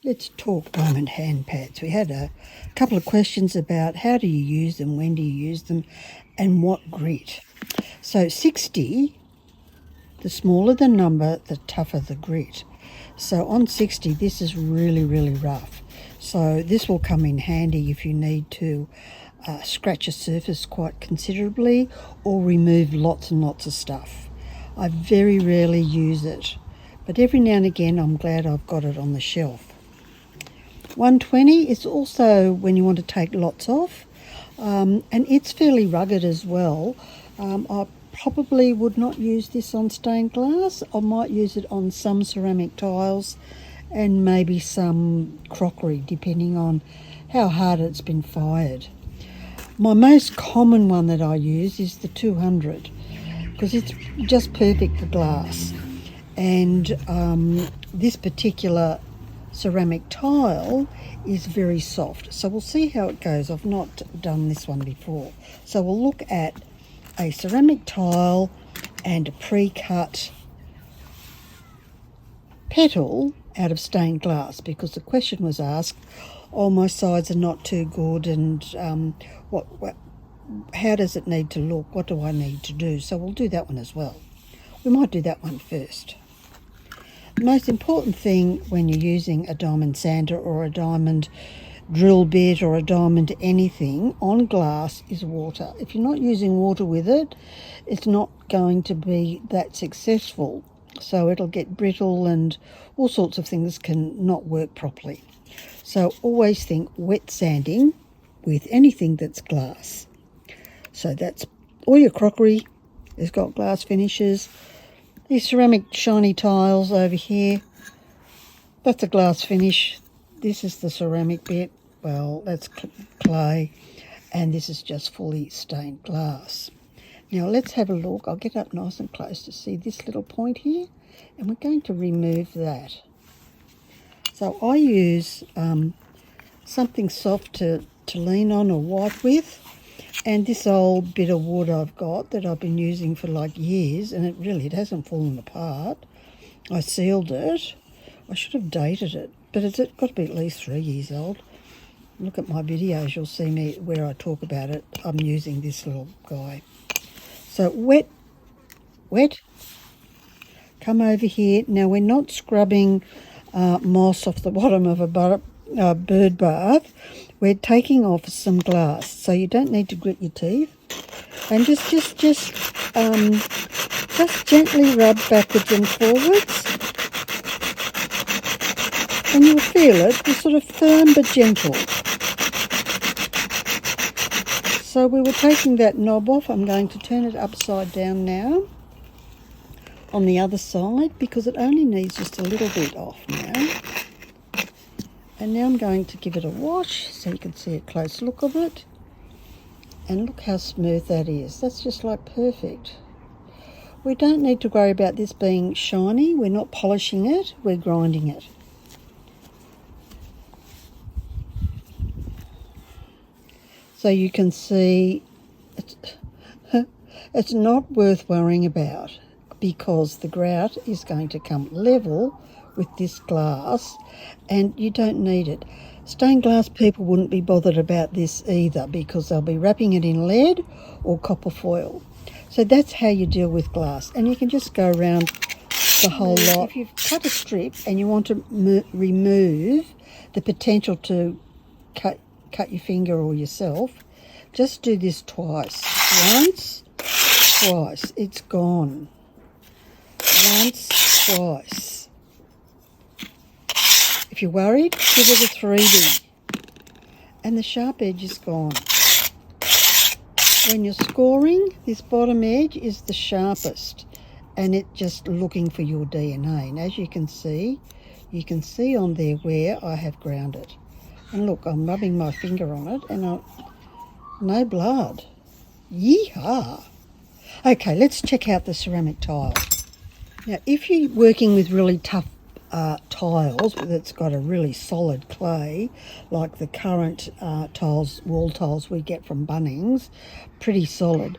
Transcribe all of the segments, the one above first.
Let's talk diamond hand pads. We had a couple of questions about how do you use them, when do you use them, and what grit. So 60, the smaller the number, the tougher the grit. So on 60, this is really, really rough. So this will come in handy if you need to scratch a surface quite considerably or remove lots and lots of stuff. I very rarely use it, but every now and again I'm glad I've got it on the shelf. 120 is also when you want to take lots off, and it's fairly rugged as well. I probably would not use this on stained glass. I might use it on some ceramic tiles and maybe some crockery, depending on how hard it's been fired. My most common one that I use is the 200 because it's just perfect for glass. And this particular ceramic tile is very soft, so we'll see how it goes. I've not done this one before, so we'll look at a ceramic tile and a pre-cut petal out of stained glass, because the question was asked, oh, my sides are not too good, and how does it need to look, what do I need to do? So we'll do that one as well. We might do that one first. The most important thing when you're using a diamond sander or a diamond drill bit or a diamond anything on glass is water. If you're not using water with it, it's not going to be that successful. So it'll get brittle and all sorts of things can not work properly. So always think wet sanding with anything that's glass. So that's all your crockery has got glass finishes. These ceramic shiny tiles over here, that's a glass finish. This is the ceramic bit, well, that's clay, and this is just fully stained glass. Now let's have a look. I'll get up nice and close to see this little point here, and we're going to remove that. So I use something soft to lean on or wipe with. And this old bit of wood I've got that I've been using for like years, and it hasn't fallen apart. I sealed it. I should have dated it, but it's got to be at least 3 years old. Look at my videos, you'll see me where I talk about it. I'm using this little guy. So wet, come over here. Now we're not scrubbing moss off the bottom of a bird bath. We're taking off some glass, so you don't need to grit your teeth, and just gently rub backwards and forwards, and you'll feel it. It's sort of firm but gentle. So we were taking that knob off. I'm going to turn it upside down now on the other side because it only needs just a little bit off now. And now I'm going to give it a wash so you can see a close look of it. And look how smooth that is. That's just like perfect. We don't need to worry about this being shiny. We're not polishing it, we're grinding it. So you can see it's not worth worrying about because the grout is going to come level with this glass, and you don't need it. Stained glass people wouldn't be bothered about this either because they'll be wrapping it in lead or copper foil. So that's how you deal with glass, and you can just go around the whole lot. If you've cut a strip and you want to remove the potential to cut your finger or yourself, just do this twice. Once, twice, it's gone. Once, twice. If you're worried, give it a 3D. And the sharp edge is gone. When you're scoring, this bottom edge is the sharpest, and it's just looking for your DNA. And as you can see on there where I have ground it. And look, I'm rubbing my finger on it, and no blood. Yeehaw! Okay, let's check out the ceramic tile. Now, if you're working with really tough tiles that's got a really solid clay, like the current tiles, wall tiles we get from Bunnings, pretty solid,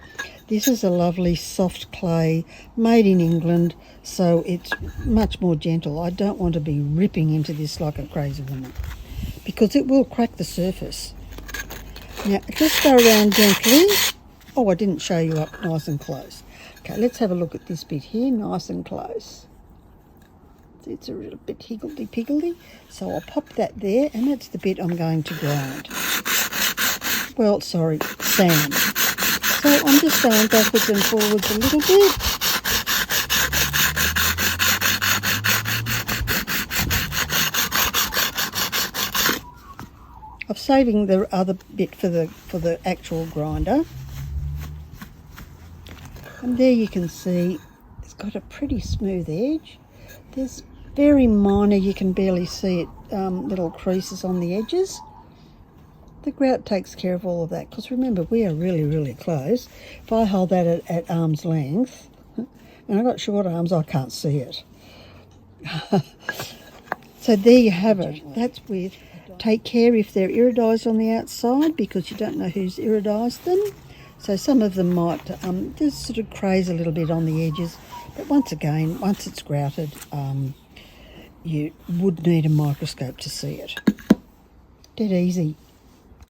This is a lovely soft clay made in England, so it's much more gentle. I don't want to be ripping into this like a crazy woman because it will crack the surface. Now, just go around gently. Oh, I didn't show you up nice and close. Okay, let's have a look at this bit here, nice and close. It's a little bit higgledy-piggledy, so I'll pop that there, and that's the bit I'm going to grind. Well, sorry, sand. So I'm just going backwards and forwards a little bit. I'm saving the other bit for the actual grinder. And there you can see it's got a pretty smooth edge. There's very minor, you can barely see it, little creases on the edges. The grout takes care of all of that, because remember, we are really, really close. If I hold that at arm's length, and I've got short arms, I can't see it. So there you have it. That's with. Take care if they're iridised on the outside, because you don't know who's iridised them. So some of them might just sort of craze a little bit on the edges. But once again, once it's grouted, you would need a microscope to see it. Dead easy.